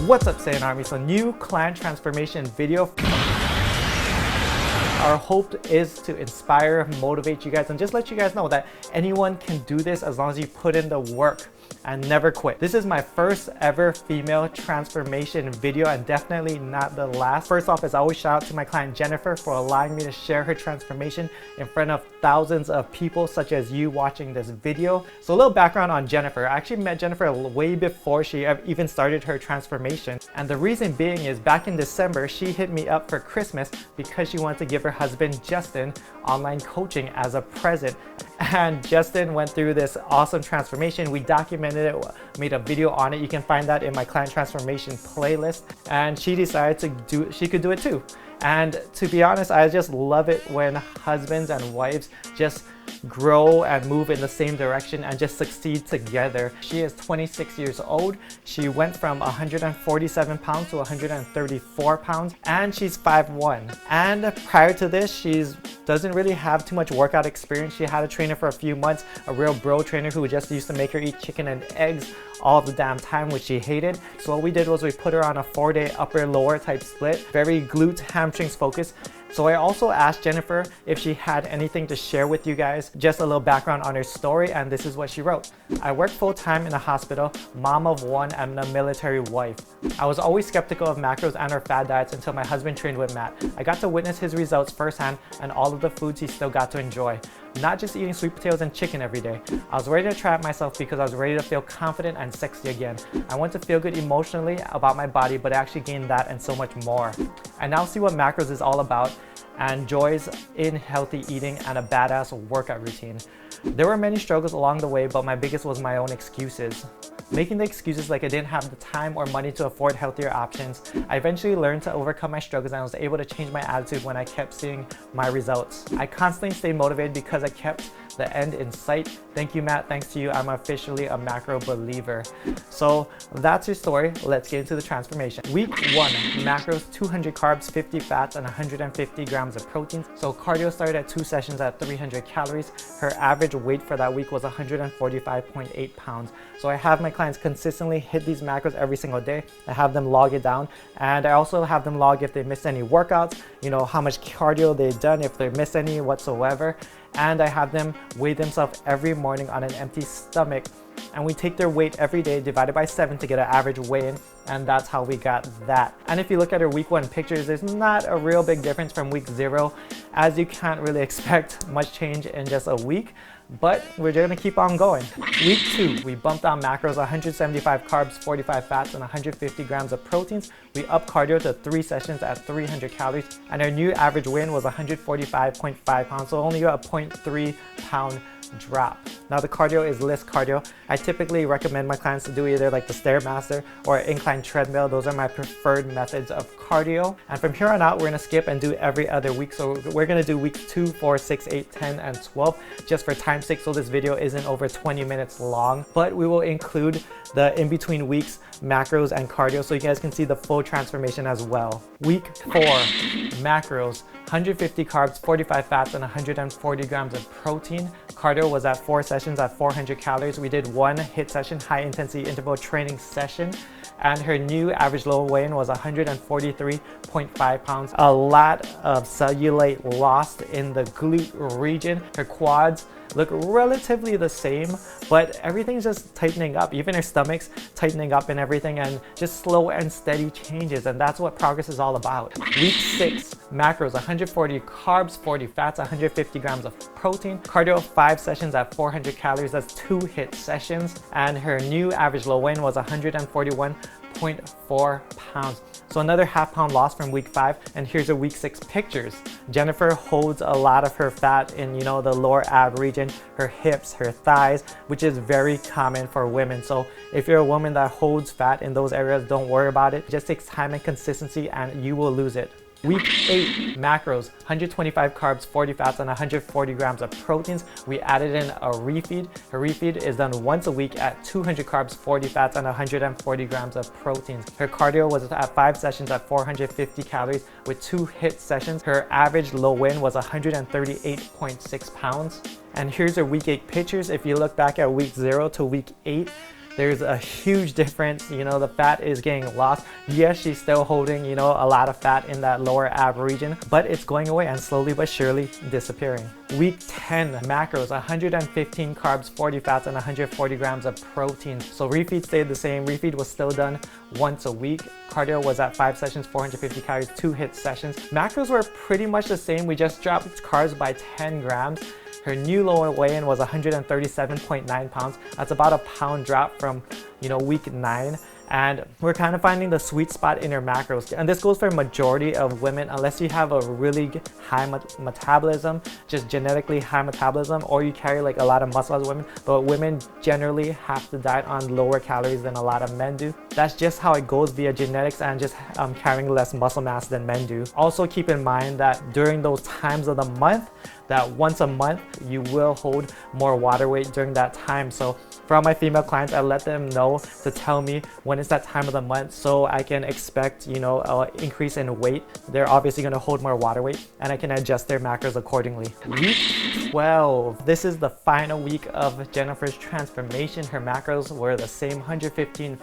What's up, Saiyan Army? So new clan transformation video. Our hope is to inspire, motivate you guys, and just let you guys know that anyone can do this as long as you put in the work and never quit. This is my first ever female transformation video, and definitely not the last. First off, as always, shout out to my client Jennifer for allowing me to share her transformation in front of thousands of people such as you watching this video. So a little background on Jennifer. I actually met Jennifer way before she even started her transformation. And the reason being is back in December, she hit me up for Christmas because she wanted to give her husband Justin online coaching as a present. And Justin went through this awesome transformation. We documented it, made a video on it. You can find that in my client transformation playlist. And she decided she could do it too. And to be honest, I just love it when husbands and wives just grow and move in the same direction and just succeed together. She is 26 years old. She went from 147 pounds to 134 pounds, and she's 5'1". And prior to this, she doesn't really have too much workout experience. She had a trainer for a few months, a real bro trainer who just used to make her eat chicken and eggs all the damn time, which she hated. So what we did was we put her on a 4-day upper-lower type split, very glutes, hamstrings focused. So I also asked Jennifer if she had anything to share with you guys, just a little background on her story, and this is what she wrote. I work full-time in a hospital, mom of one, and a military wife. I was always skeptical of macros and or fad diets until my husband trained with Matt. I got to witness his results firsthand and all of the foods he still got to enjoy. Not just eating sweet potatoes and chicken every day. I was ready to try it myself because I was ready to feel confident and sexy again. I want to feel good emotionally about my body, but I actually gained that and so much more. I now see what macros is all about and joys in healthy eating and a badass workout routine. There were many struggles along the way, but my biggest was my own excuses. Making the excuses like I didn't have the time or money to afford healthier options. I eventually learned to overcome my struggles and I was able to change my attitude when I kept seeing my results. I constantly stayed motivated because I kept the end in sight. Thank you, Matt. Thanks to you, I'm officially a macro believer. So that's your story. Let's get into the transformation. Week 1, macros: 200 carbs, 50 fats, and 150 grams of protein. So cardio started at 2 sessions at 300 calories. Her average weight for that week was 145.8 pounds. So I have my clients consistently hit these macros every single day. I have them log it down, and I also have them log if they missed any workouts, you know, how much cardio they've done, if they missed any whatsoever. And I have them weigh themselves every morning on an empty stomach. And we take their weight every day divided by 7 to get an average weigh-in, and that's how we got that. And if you look at her week 1 pictures, there's not a real big difference from week 0, as you can't really expect much change in just a week. But we're gonna keep on going. Week 2, we bumped on macros: 175 carbs, 45 fats, and 150 grams of proteins. We upped cardio to 3 sessions at 300 calories, and our new average weigh-in was 145.5 pounds, so only a 0.3 pound drop. Now the cardio is list cardio. I typically recommend my clients to do either like the Stairmaster or incline treadmill. Those are my preferred methods of cardio. And from here on out, we're gonna skip and do every other week. So we're gonna do weeks 2, 4, 6, 8, 10, and 12 just for time's sake, so this video isn't over 20 minutes long. But we will include the in-between weeks macros and cardio so you guys can see the full transformation as well. Week 4, macros: 150 carbs, 45 fats, and 140 grams of protein. Cardio was at 4 sessions at 400 calories. We did 1 HIIT session, high intensity interval training session, and her new average low weigh-in was 143.5 pounds. A lot of cellulite lost in the glute region. Her quads look relatively the same, but everything's just tightening up. Even her stomach's tightening up and everything, and just slow and steady changes, and that's what progress is all about. Week 6, macros: 140 carbs, 40 fats, 150 grams of protein. Cardio 5 sessions at 400 calories. That's 2 HIIT sessions, and her new average low weigh-in was 141.4 pounds. So another ½ pound loss from week 5, and here's her week 6 pictures. Jennifer holds a lot of her fat in, you know, the lower ab region, her hips, her thighs, which is very common for women. So if you're a woman that holds fat in those areas, don't worry about it. It just takes time and consistency and you will lose it. Week 8, macros: 125 carbs, 40 fats, and 140 grams of proteins. We added in a refeed. Her refeed is done once a week at 200 carbs, 40 fats, and 140 grams of proteins. Her cardio was at 5 sessions at 450 calories with 2 HIIT sessions. Her average low weigh-in was 138.6 pounds. And here's her week 8 pictures. If you look back at week 0 to week 8, there's a huge difference. You know, the fat is getting lost. Yes, she's still holding, you know, a lot of fat in that lower ab region, but it's going away and slowly but surely disappearing. Week 10 macros, 115 carbs, 40 fats, and 140 grams of protein. So refeed stayed the same. Refeed was still done once a week. Cardio was at 5 sessions, 450 calories, 2 HIIT sessions. Macros were pretty much the same. We just dropped carbs by 10 grams. Her new low weigh-in was 137.9 pounds. That's about a pound drop from, you know, week 9. And we're kind of finding the sweet spot in her macros. And this goes for a majority of women, unless you have a really high metabolism, just genetically high metabolism, or you carry like a lot of muscle as women. But women generally have to diet on lower calories than a lot of men do. That's just how it goes via genetics and just carrying less muscle mass than men do. Also keep in mind that during those times of the month, that once a month you will hold more water weight during that time. So for all my female clients, I let them know to tell me when it's that time of the month so I can expect, you know, an increase in weight. They're obviously going to hold more water weight and I can adjust their macros accordingly. Week 12. This is the final week of Jennifer's transformation. Her macros were the same, 115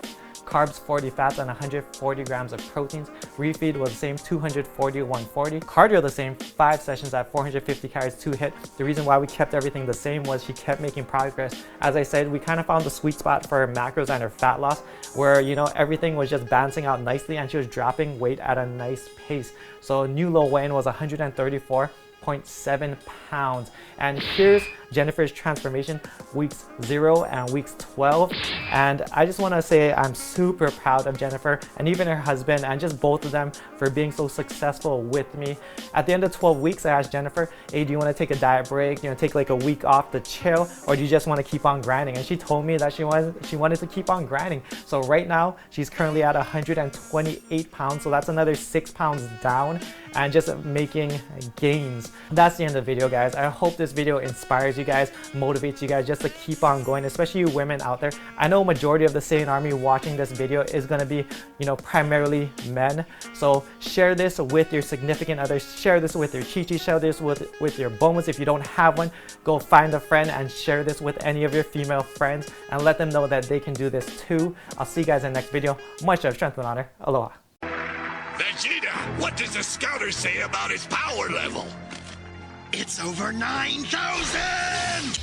carbs, 40 fats, and 140 grams of proteins. Refeed was the same, 240, 140. Cardio the same, 5 sessions at 450 calories, 2 HIIT. The reason why we kept everything the same was she kept making progress. As I said, we kind of found the sweet spot for her macros and her fat loss, where, you know, everything was just balancing out nicely and she was dropping weight at a nice pace. So new low weigh-in was 134.7 pounds. And here's Jennifer's transformation, weeks 0 and weeks 12. And I just want to say I'm super proud of Jennifer and even her husband and just both of them for being so successful with me. At the end of 12 weeks, I asked Jennifer, hey, do you want to take a diet break, you know, take like a week off to chill, or do you just want to keep on grinding? And she told me that she wanted to keep on grinding. So right now she's currently at 128 pounds, so that's another 6 pounds down and just making gains. That's the end of the video, guys. I hope this video inspires you guys, motivates you guys just to keep on going, especially you women out there. I know majority of the Saiyan Army watching this video is going to be, you know, primarily men. So share this with your significant others, share this with your chi-chi, share this with your bomas. If you don't have one, go find a friend and share this with any of your female friends and let them know that they can do this too. I'll see you guys in the next video. Much love, strength, and honor. Aloha. Vegeta, what does the scouter say about his power level? It's over 9,000!